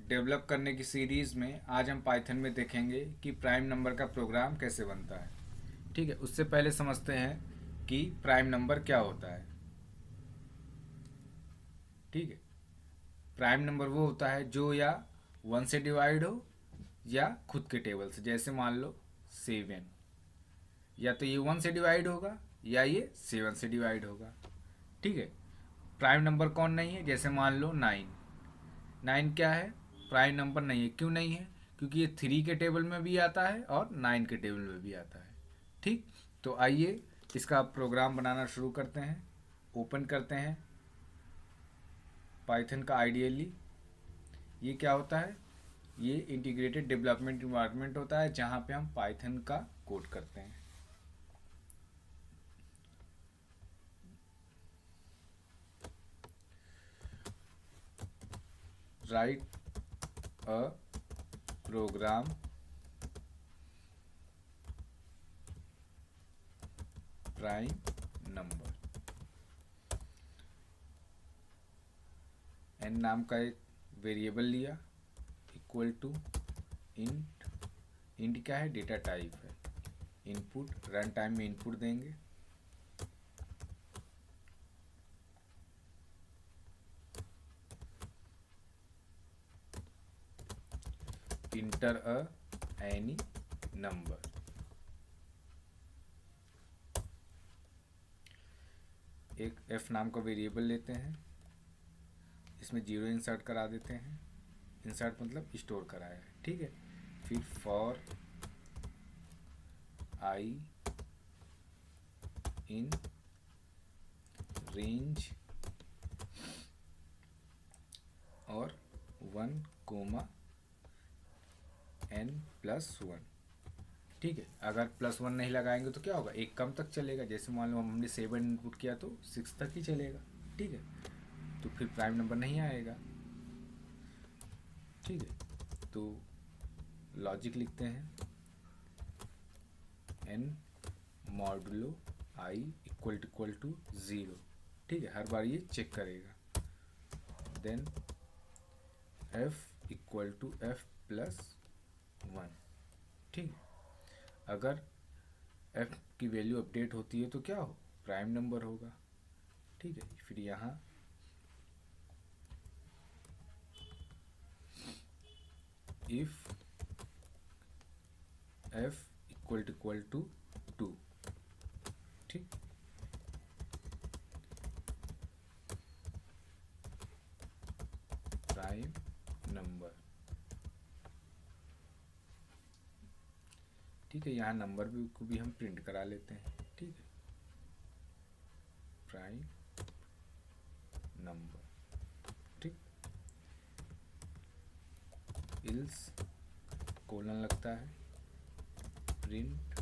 Develop करने की series में आज हम पाइथन में देखेंगे कि प्राइम नंबर का प्रोग्राम कैसे बनता है। ठीक है, उससे पहले समझते हैं कि प्राइम नंबर क्या होता है। ठीक है, प्राइम नंबर वो होता है जो या 1 से डिवाइड हो या खुद के टेबल से। जैसे मान लो 7, या तो ये 1 से डिवाइड होगा या ये 7 से डिवाइड होगा। ठीक है, प्राइम नंबर कौन नहीं है? जैसे मान लो 9। 9 क्या है? प्राइम नंबर नहीं है। क्यों नहीं है? क्योंकि ये 3 के टेबल में भी आता है और 9 के टेबल में भी आता है। ठीक, तो आइए इसका प्रोग्राम बनाना शुरू करते हैं। ओपन करते हैं पाइथन का आइडियली। ये क्या होता है? ये इंटीग्रेटेड डेवलपमेंट इन्वायरमेंट होता है जहाँ पे हम पाइथन का कोड करते हैं। राइट अ प्रोग्राम प्राइम नंबर। एन नाम का एक वेरिएबल लिया, इक्वल टू इंट। इंट क्या है? डेटा टाइप है। इनपुट रन टाइम में इनपुट देंगे। इंटर अ एनी नंबर। एक एफ नाम का वेरिएबल लेते हैं, इसमें 0 इंसर्ट करा देते हैं। इंसर्ट मतलब स्टोर कराया है। ठीक है, फिर फॉर आई इन रेंज और 1 कोमा n+1। ठीक है, अगर +1 नहीं लगाएंगे तो क्या होगा? एक कम तक चलेगा। जैसे मान लो हमने 7 इनपुट किया तो 6 तक ही चलेगा। ठीक है, तो फिर प्राइम नंबर नहीं आएगा। ठीक है, तो लॉजिक लिखते हैं n modulo i equal to 0। ठीक है, हर बार ये चेक करेगा। Then f equal to f+1। ठीक है, अगर f की वैल्यू अपडेट होती है तो क्या हो? प्राइम नंबर होगा। ठीक है, फिर यहाँ इफ f इक्वल टू 2। ठीक, प्राइम नंबर। ठीक है, यहाँ नंबर भी को भी हम प्रिंट करा लेते हैं। ठीक है, प्राइम नंबर। ठीक, इल्स कोलन लगता है, print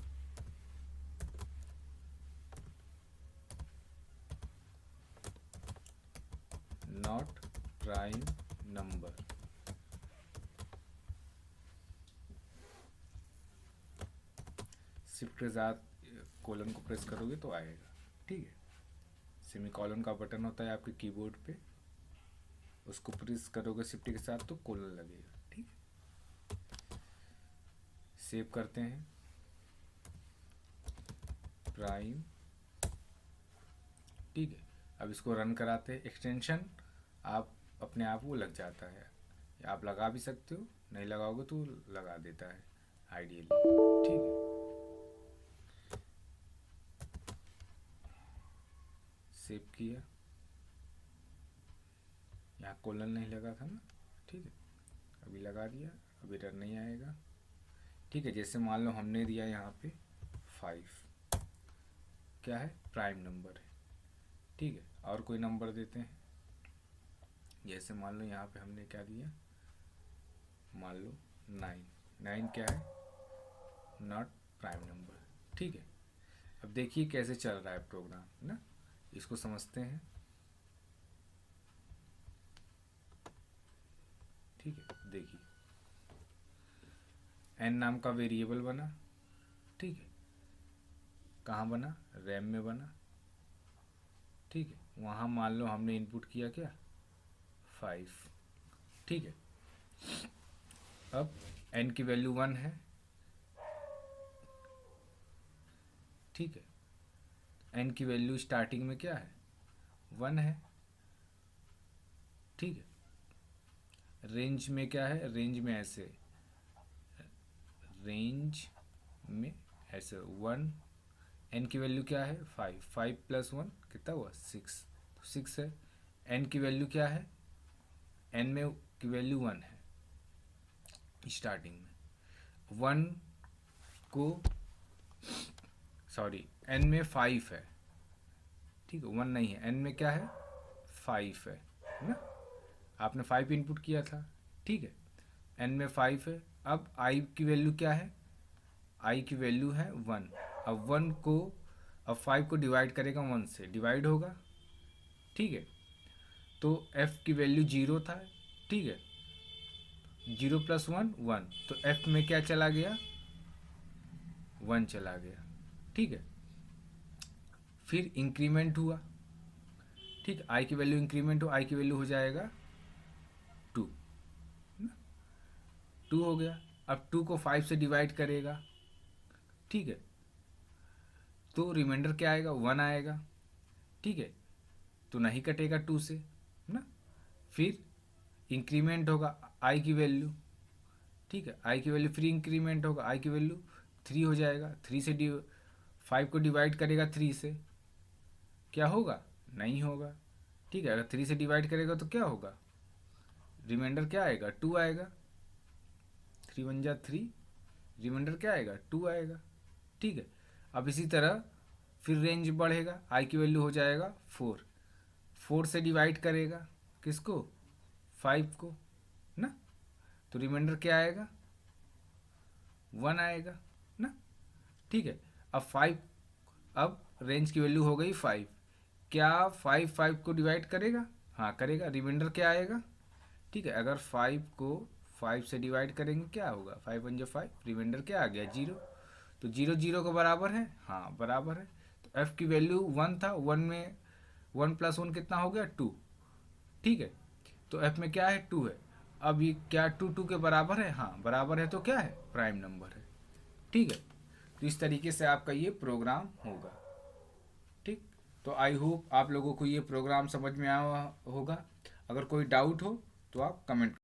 not prime number. Shift के साथ कोलन को प्रेस करोगे तो आएगा। ठीक है, सेमी कॉलन का बटन होता है आपके कीबोर्ड पे, उसको प्रेस करोगे शिफ्ट के साथ तो कोलन लगेगा। ठीक है, सेव करते हैं प्राइम। ठीक है, अब इसको रन कराते हैं। एक्सटेंशन आप अपने आप वो लग जाता है, आप लगा भी सकते हो, नहीं लगाओगे तो लगा देता है आइडियली। ठीक है, सेव किया, यहाँ कोलन नहीं लगा था ना। ठीक है, अभी लगा दिया, अभी एरर नहीं आएगा। ठीक है, जैसे मान लो हमने दिया यहाँ पे 5, क्या है? प्राइम नंबर है। ठीक है, और कोई नंबर देते हैं। जैसे मान लो यहाँ पे हमने क्या दिया? मान लो 9। 9 क्या है? Not prime number. ठीक है, अब देखिए कैसे चल रहा है प्रोग्राम ना, इसको समझते हैं। ठीक है, देखिए n नाम का वेरिएबल बना। ठीक है, कहाँ बना? रैम में बना। ठीक है, वहाँ मान लो हमने इनपुट किया क्या? 5। ठीक है, अब n की वैल्यू 1 है, ठीक है, n की वैल्यू स्टार्टिंग में क्या है, 1 है, ठीक है। रेंज में क्या है, रेंज में ऐसे, रेंज में ऐसे 1, n की वैल्यू क्या है 5, 5 प्लस 1 कितना हुआ 6, तो 6 है। n की वैल्यू क्या है, n में की वैल्यू 1 है स्टार्टिंग में, 1 को सॉरी n में 5 है, ठीक है, 1 नहीं है, n में क्या है 5 है ना, आपने 5 इनपुट किया था, ठीक है, n में 5 है। अब i की वैल्यू क्या है, i की वैल्यू है 1। अब 1 को, अब 5 को डिवाइड करेगा 1 से, डिवाइड होगा, ठीक है, तो f की वैल्यू 0 था, ठीक है, 0 प्लस 1 1, तो f में क्या चला गया 1 चला गया, ठीक है। फिर इंक्रीमेंट हुआ, ठीक है, i की वैल्यू इंक्रीमेंट हो, i की वैल्यू हो जाएगा 2, 2 हो गया। अब 2 को 5 से डिवाइड करेगा, ठीक है, तो रिमाइंडर क्या आएगा 1 आएगा, ठीक है, तो नहीं कटेगा 2 से ना। फिर इंक्रीमेंट होगा i की वैल्यू, ठीक है, i की वैल्यू फिर इंक्रीमेंट होगा, i की वैल्यू 3 हो जाएगा, 3 से 5 को डिवाइड करेगा 3 से, क्या होगा नहीं होगा, ठीक है, अगर 3 से डिवाइड करेगा तो क्या होगा, रिमाइंडर क्या आएगा 2 आएगा, 3 1 जा 3, रिमाइंडर क्या आएगा 2 आएगा, ठीक है। अब इसी तरह फिर रेंज बढ़ेगा, i की वैल्यू हो जाएगा 4, 4 से डिवाइड करेगा किसको 5 को ना, तो रिमाइंडर क्या आएगा 1 आएगा ना, ठीक है। अब 5, अब रेंज की वैल्यू हो गई 5, क्या 5 5 को डिवाइड करेगा, हाँ करेगा, रिमाइंडर क्या आएगा, ठीक है, अगर 5 को 5 से डिवाइड करेंगे क्या होगा, 5 1 जो 5, रिमाइंडर क्या आ गया 0, तो 0 0 के बराबर है, हाँ बराबर है, तो f की वैल्यू 1 था, 1 में 1 प्लस 1 कितना हो गया 2, ठीक है, तो f में क्या है 2 है। अब ये क्या 2 2 के बराबर है, हाँ बराबर है, तो क्या है प्राइम नंबर है, ठीक है। तो इस तरीके से आपका ये प्रोग्राम होगा, ठीक। तो आई होप आप लोगों को ये प्रोग्राम समझ में आया होगा, अगर कोई डाउट हो तो आप कमेंट